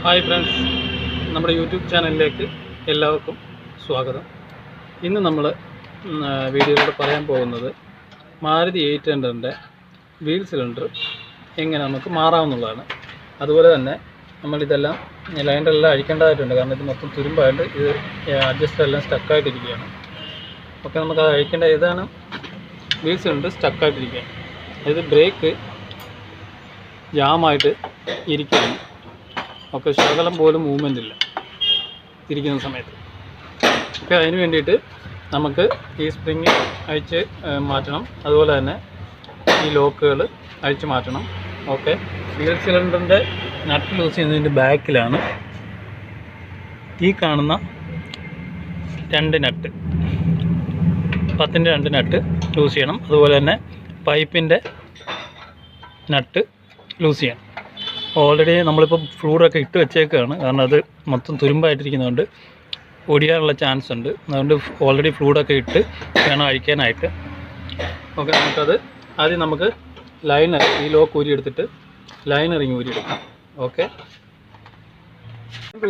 Hi friends, നമ്മുടെ YouTube ചാനലിലേക്ക് എല്ലാവർക്കും സ്വാഗതം. ഇന്ന് നമ്മൾ വീഡിയോയിലൂടെ പറയാൻ പോകുന്നത് മാരുതി 800ൻ്റെ വീൽ സിലിണ്ടർ എങ്ങനെ നമുക്ക് മാറാമെന്നുള്ളതാണ്. അതുപോലെ തന്നെ നമ്മളിതെല്ലാം ലൈൻഡെല്ലാം അഴിക്കേണ്ടതായിട്ടുണ്ട്, കാരണം ഇത് മൊത്തം തുരുമ്പായിട്ട് ഇത് അഡ്ജസ്റ്റെല്ലാം സ്റ്റക്കായിട്ടിരിക്കുകയാണ്. ഓക്കെ, നമുക്കത് അഴിക്കേണ്ട ഇതാണ്. വീൽ സിലിണ്ടർ സ്റ്റക്കായിട്ടിരിക്കുക, അതായത് ബ്രേക്ക് ജാമായിട്ട് ഇരിക്കുകയാണ്. ഓക്കെ, ശകലം പോലും മൂവ്മെൻ്റ് ഇല്ല തിരിക്കുന്ന സമയത്ത്. ഓക്കെ, അതിന് വേണ്ടിയിട്ട് നമുക്ക് ഈ സ്പ്രിങ് അഴിച്ച് മാറ്റണം. അതുപോലെ തന്നെ ഈ ലോക്കുകൾ അഴിച്ച് മാറ്റണം. ഓക്കെ, വീൽ സിലിണ്ടറിൻ്റെ നട്ട് ലൂസ് ചെയ്യുന്നതിൻ്റെ ബാക്കിലാണ് ഈ കാണുന്ന 2 നട്ട്, 10ൻ്റെ 2 നട്ട് ലൂസ് ചെയ്യണം. അതുപോലെ തന്നെ പൈപ്പിൻ്റെ നട്ട് ലൂസ് ചെയ്യണം. ഓൾറെഡി നമ്മളിപ്പോൾ ഫ്ലൂറൊക്കെ ഇട്ട് വെച്ചേക്കാണ്, കാരണം അത് മൊത്തം തുരുമ്പായിട്ടിരിക്കുന്നതുകൊണ്ട് ഒടിയാനുള്ള ചാൻസ് ഉണ്ട്. അതുകൊണ്ട് ഓൾറെഡി ഫ്ലൂറൊക്കെ ഇട്ട് വേണം അഴിക്കാനായിട്ട്. ഓക്കെ, നമുക്കത് ആദ്യം നമുക്ക് ലൈനർ, ഈ ലോക്ക് ഊരിയെടുത്തിട്ട് ലൈനറിങ് ഊരിയെടുക്കാം. ഓക്കെ,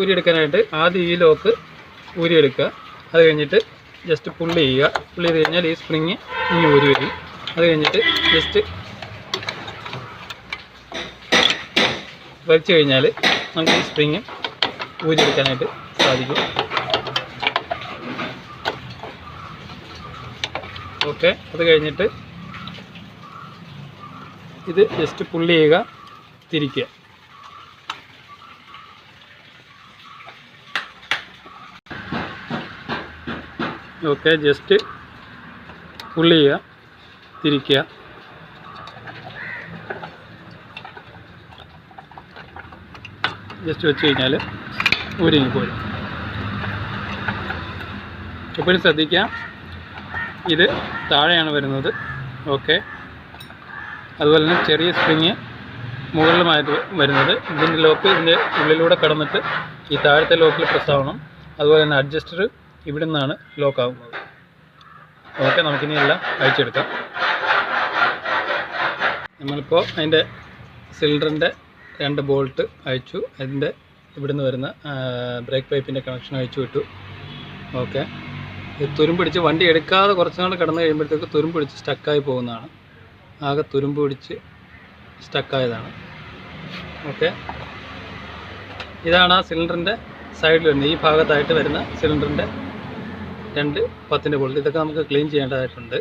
ഊരിയെടുക്കാനായിട്ട് ആദ്യം ഈ ലോക്ക് ഊരിയെടുക്കുക. അത് കഴിഞ്ഞിട്ട് ജസ്റ്റ് പുള്ളി ചെയ്യുക. പുള്ളി ചെയ്ത് കഴിഞ്ഞാൽ ഈ സ്പ്രിങ് ഇനി ഊരി വരും. അത് കഴിഞ്ഞിട്ട് ജസ്റ്റ് വലിച്ചു കഴിഞ്ഞാൽ നമുക്ക് ഈ സ്പ്രിങ് ഊരിയെടുക്കാനായിട്ട് സാധിക്കും. ഓക്കെ, അത് കഴിഞ്ഞിട്ട് ഇത് ജസ്റ്റ് പുള്ളി ചെയ്യുക, തിരിക്കുക. ഓക്കെ, ജസ്റ്റ് പുള്ളി ചെയ്യുക, തിരിക്കുക. ജസ്റ്റ് വെച്ച് കഴിഞ്ഞാൽ ഊരിങ്ങി പോരും. എപ്പോഴും ശ്രദ്ധിക്കുക, ഇത് താഴെയാണ് വരുന്നത്. ഓക്കെ, അതുപോലെ തന്നെ ചെറിയ സ്പ്രിങ് മുകളിലുമായിട്ട് വരുന്നത്. ഇതിൻ്റെ ലോക്ക് ഇതിൻ്റെ ഉള്ളിലൂടെ കടന്നിട്ട് ഈ താഴത്തെ ലോക്കിൽ പ്രസ് ആവണം. അതുപോലെ തന്നെ അഡ്ജസ്റ്റർ ഇവിടെ നിന്നാണ് ലോക്ക് ആകുന്നത്. ഓക്കെ, നമുക്കിനി എല്ലാം അഴിച്ചെടുക്കാം. നമ്മളിപ്പോൾ അതിൻ്റെ സിലിണ്ടറിൻ്റെ 2 ബോൾട്ട് അയച്ചു. അതിൻ്റെ ഇവിടുന്ന് വരുന്ന ബ്രേക്ക് പൈപ്പിൻ്റെ കണക്ഷൻ അയച്ചു വിട്ടു. ഓക്കെ, ഇത് തുരുമ്പ് പിടിച്ച് വണ്ടി എടുക്കാതെ കുറച്ചുനാൾ കടന്നു കഴിയുമ്പോഴത്തേക്ക് തുരുമ്പ് പിടിച്ച് സ്റ്റക്കായി പോകുന്നതാണ്. ആകെ തുരുമ്പ് പിടിച്ച് സ്റ്റക്കായതാണ്. ഓക്കെ, ഇതാണ് ആ സിലിണ്ടറിൻ്റെ സൈഡിൽ വരുന്നത്, ഈ ഭാഗത്തായിട്ട് വരുന്ന സിലിണ്ടറിൻ്റെ 2 10ൻ്റെ ബോൾട്ട്. ഇതൊക്കെ നമുക്ക് ക്ലീൻ ചെയ്യേണ്ടതായിട്ടുണ്ട്.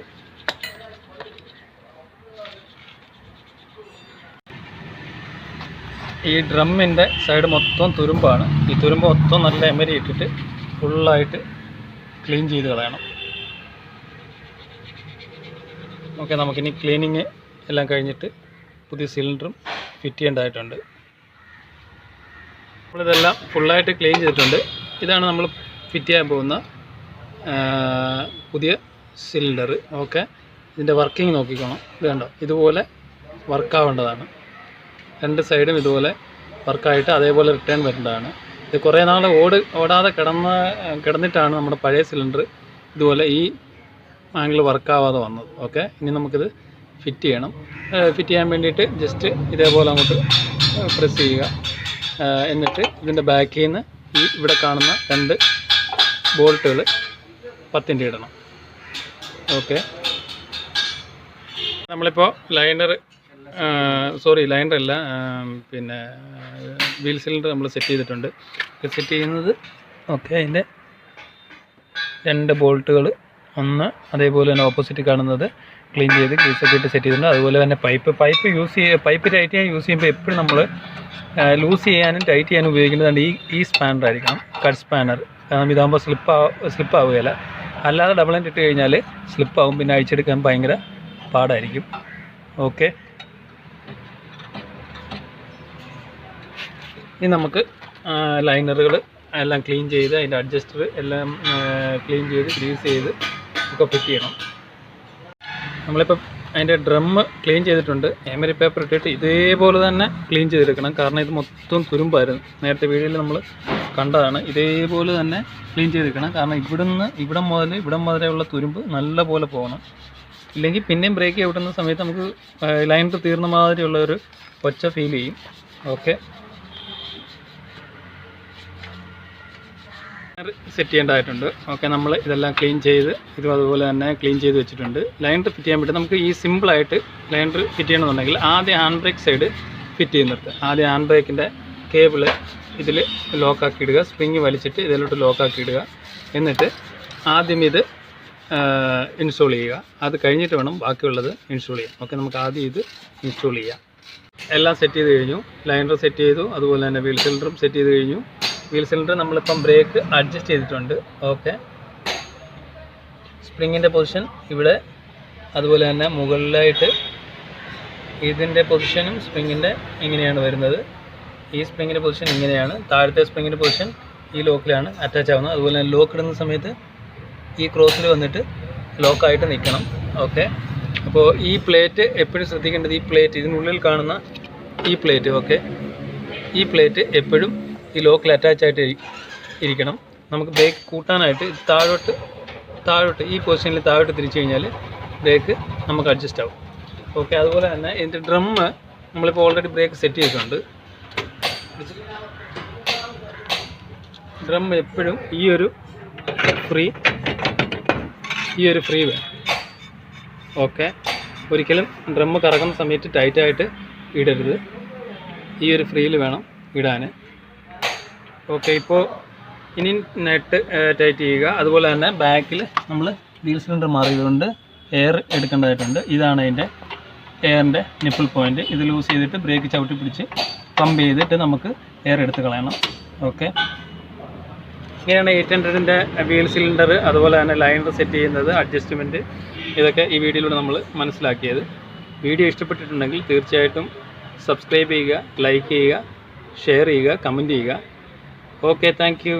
ഈ ഡ്രമ്മിൻ്റെ സൈഡ് മൊത്തം തുരുമ്പാണ്. ഈ തുരുമ്പ് മൊത്തം നല്ല എമരി ഇട്ടിട്ട് ഫുള്ളായിട്ട് ക്ലീൻ ചെയ്ത് കളയണം. ഓക്കെ, നമുക്കിനി ക്ലീനിങ് എല്ലാം കഴിഞ്ഞിട്ട് പുതിയ സിലിണ്ടറും ഫിറ്റ് ചെയ്യേണ്ടതായിട്ടുണ്ട്. നമ്മളിതെല്ലാം ഫുള്ളായിട്ട് ക്ലീൻ ചെയ്തിട്ടുണ്ട്. ഇതാണ് നമ്മൾ ഫിറ്റ് ചെയ്യാൻ പോകുന്ന പുതിയ സിലിണ്ടർ. ഓക്കെ, ഇതിൻ്റെ വർക്കിംഗ് നോക്കിക്കോണം. ഇത് കണ്ടോ, ഇതുപോലെ വർക്കാവേണ്ടതാണ്. 2 സൈഡും ഇതുപോലെ വർക്കായിട്ട് അതേപോലെ റിട്ടേൺ വരേണ്ടതാണ്. ഇത് കുറേ നാൾ ഓടാതെ കിടന്നിട്ടാണ് നമ്മുടെ പഴയ സിലിണ്ടർ ഇതുപോലെ ഈ ആംഗിൾ വർക്കാവാതെ വന്നത്. ഓക്കെ, ഇനി നമുക്കിത് ഫിറ്റ് ചെയ്യണം. ഫിറ്റ് ചെയ്യാൻ വേണ്ടിയിട്ട് ജസ്റ്റ് ഇതേപോലെ അങ്ങോട്ട് പ്രസ് ചെയ്യുക. എന്നിട്ട് ഇതിൻ്റെ ബാക്കിൽ നിന്ന് ഈ ഇവിടെ കാണുന്ന 2 ബോൾട്ടുകൾ 10ൻ്റെ ഇടണം. ഓക്കെ, നമ്മളിപ്പോൾ ലൈനറല്ല, പിന്നെ വീൽ സിലിണ്ടർ നമ്മൾ സെറ്റ് ചെയ്തിട്ടുണ്ട്. സെറ്റ് ചെയ്യുന്നത് ഓക്കെ, അതിൻ്റെ 2 ബോൾട്ടുകൾ ഒന്ന് അതേപോലെ തന്നെ ഓപ്പോസിറ്റ് കാണുന്നത് ക്ലീൻ ചെയ്ത് ഗ്രീസൊക്കെ ഇട്ട് സെറ്റ് ചെയ്തിട്ടുണ്ട്. അതുപോലെ തന്നെ പൈപ്പ് ടൈറ്റ് ചെയ്യാൻ യൂസ് ചെയ്യുമ്പോൾ എപ്പോഴും നമ്മൾ ലൂസ് ചെയ്യാനും ടൈറ്റ് ചെയ്യാനും ഉപയോഗിക്കുന്നതാണ് ഈ സ്പാനർ ആയിരിക്കണം, കട്ട് സ്പാനർ. കാരണം ഇതാകുമ്പോൾ സ്ലിപ്പാവുകയില്ല. അല്ലാതെ ഡബിൾ എൻഡ് ഇട്ട് കഴിഞ്ഞാൽ സ്ലിപ്പാവും, പിന്നെ അഴിച്ചെടുക്കാൻ ഭയങ്കര പാടായിരിക്കും. ഓക്കെ, ഇനി നമുക്ക് ലൈനറുകൾ എല്ലാം ക്ലീൻ ചെയ്ത് അതിൻ്റെ അഡ്ജസ്റ്റർ എല്ലാം ക്ലീൻ ചെയ്ത് ഗ്രീസ് ചെയ്ത് ഒക്കെ ഫിറ്റ് ചെയ്യണം. നമ്മളിപ്പോൾ അതിൻ്റെ ഡ്രമ്മ് ക്ലീൻ ചെയ്തിട്ടുണ്ട്. എമരി പേപ്പർ ഇട്ടിട്ട് ഇതേപോലെ തന്നെ ക്ലീൻ ചെയ്തെടുക്കണം, കാരണം ഇത് മൊത്തം തുരുമ്പായിരുന്നു. നേരത്തെ വീഡിയോയിൽ നമ്മൾ കണ്ടതാണ്. ഇതേപോലെ തന്നെ ക്ലീൻ ചെയ്തെടുക്കണം, കാരണം ഇവിടം മുതലുള്ള തുരുമ്പ് നല്ല പോലെ പോകണം. ഇല്ലെങ്കിൽ പിന്നെയും ബ്രേക്ക് ചവിട്ടുന്ന സമയത്ത് നമുക്ക് ലൈനർ തീർന്ന മാതിരിയുള്ള ഒരു ഒച്ച ഫീൽ ചെയ്യും. ഓക്കെ, സെറ്റ് ചെയ്യേണ്ടതായിട്ടുണ്ട്. ഓക്കെ, നമ്മൾ ഇതെല്ലാം ക്ലീൻ ചെയ്ത് ഇതും അതുപോലെ തന്നെ ക്ലീൻ ചെയ്ത് വെച്ചിട്ടുണ്ട്. ലൈനർ ഫിറ്റ് ചെയ്യാൻ വേണ്ടി നമുക്ക് ഈ സിമ്പിളായിട്ട് ലൈനർ ഫിറ്റ് ചെയ്യണമെന്നുണ്ടെങ്കിൽ ആദ്യം ഹാൻഡ് ബ്രേക്ക് സൈഡ് ഫിറ്റ് ചെയ്യുന്നിട്ട് ആദ്യം ഹാൻഡ് ബ്രേക്കിൻ്റെ കേബിള് ഇതിൽ ലോക്കാക്കി ഇടുക. സ്പ്രിങ് വലിച്ചിട്ട് ഇതിലോട്ട് ലോക്കാക്കി ഇടുക. എന്നിട്ട് ആദ്യം ഇത് ഇൻസ്റ്റാൾ ചെയ്യുക. അത് കഴിഞ്ഞിട്ട് വേണം ബാക്കിയുള്ളത് ഇൻസ്റ്റാൾ ചെയ്യാം. ഓക്കെ, നമുക്ക് ആദ്യം ഇത് ഇൻസ്റ്റാൾ ചെയ്യാം. എല്ലാം സെറ്റ് ചെയ്ത് കഴിഞ്ഞു. ലൈനർ സെറ്റ് ചെയ്തു, അതുപോലെ തന്നെ വീൽ സിലിണ്ടറും സെറ്റ് ചെയ്ത് കഴിഞ്ഞു. വീൽ സിലിണ്ടർ നമ്മളിപ്പം ബ്രേക്ക് അഡ്ജസ്റ്റ് ചെയ്തിട്ടുണ്ട്. ഓക്കെ, സ്പ്രിങ്ങിൻ്റെ പൊസിഷൻ ഇവിടെ, അതുപോലെ തന്നെ മുകളിലായിട്ട് ഇതിൻ്റെ പൊസിഷനും സ്പ്രിങ്ങിൻ്റെ ഇങ്ങനെയാണ് വരുന്നത്. ഈ സ്പ്രിങ്ങിൻ്റെ പൊസിഷൻ ഇങ്ങനെയാണ്. താഴത്തെ സ്പ്രിങ്ങിൻ്റെ പൊസിഷൻ ഈ ലോക്കിലാണ് അറ്റാച്ച് ആവുന്നത്. അതുപോലെ തന്നെ ലോക്ക് ഇടുന്ന സമയത്ത് ഈ ക്രോസിൽ വന്നിട്ട് ലോക്കായിട്ട് നിൽക്കണം. ഓക്കെ, അപ്പോൾ ഈ പ്ലേറ്റ് എപ്പോഴും ശ്രദ്ധിക്കേണ്ടത്, ഈ പ്ലേറ്റ് ഇതിനുള്ളിൽ കാണുന്ന ഈ പ്ലേറ്റ്, ഓക്കെ, ഈ പ്ലേറ്റ് എപ്പോഴും ഈ ലോക്കിൽ അറ്റാച്ചായിട്ട് ഇരിക്കണം. നമുക്ക് ബ്രേക്ക് കൂട്ടാനായിട്ട് താഴോട്ട് ഈ പൊസിഷനിൽ താഴോട്ട് തിരിച്ചു കഴിഞ്ഞാൽ ബ്രേക്ക് നമുക്ക് അഡ്ജസ്റ്റ് ആവും. ഓക്കെ, അതുപോലെ തന്നെ ഇതിൻ്റെ ഡ്രമ്മ് നമ്മളിപ്പോൾ ഓൾറെഡി ബ്രേക്ക് സെറ്റ് ചെയ്തിട്ടുണ്ട്. ഡ്രം എപ്പോഴും ഈ ഒരു ഫ്രീ വേണം. ഓക്കെ, ഒരിക്കലും ഡ്രം കറങ്ങുന്ന സമയത്ത് ടൈറ്റായിട്ട് ഇടരുത്. ഈ ഒരു ഫ്രീയിൽ വേണം ഇടാൻ. ഓക്കെ, ഇപ്പോൾ ഇനി നെറ്റ് ടൈറ്റ് ചെയ്യുക. അതുപോലെ തന്നെ ബാക്കിൽ നമ്മൾ വീൽ സിലിണ്ടർ മാറിയതുകൊണ്ട് എയർ എടുക്കേണ്ടതായിട്ടുണ്ട്. ഇതാണ് അതിൻ്റെ എയറിൻ്റെ നിപ്പിൾ പോയിൻറ്റ്. ഇത് ലൂസ് ചെയ്തിട്ട് ബ്രേക്ക് ചവിട്ടി പിടിച്ച് പമ്പ് ചെയ്തിട്ട് നമുക്ക് എയർ എടുത്ത് കളയണം. ഓക്കെ, ഇങ്ങനെയാണ് 800ൻ്റെ വീൽ സിലിണ്ടർ അതുപോലെ തന്നെ ലൈനർ സെറ്റ് ചെയ്യുന്നത്, അഡ്ജസ്റ്റ്മെൻറ്റ്, ഇതൊക്കെ ഈ വീഡിയോയിലൂടെ നമ്മൾ മനസ്സിലാക്കിയത്. വീഡിയോ ഇഷ്ടപ്പെട്ടിട്ടുണ്ടെങ്കിൽ തീർച്ചയായിട്ടും സബ്സ്ക്രൈബ് ചെയ്യുക, ലൈക്ക് ചെയ്യുക, ഷെയർ ചെയ്യുക, കമൻറ്റ് ചെയ്യുക. Okay, thank you.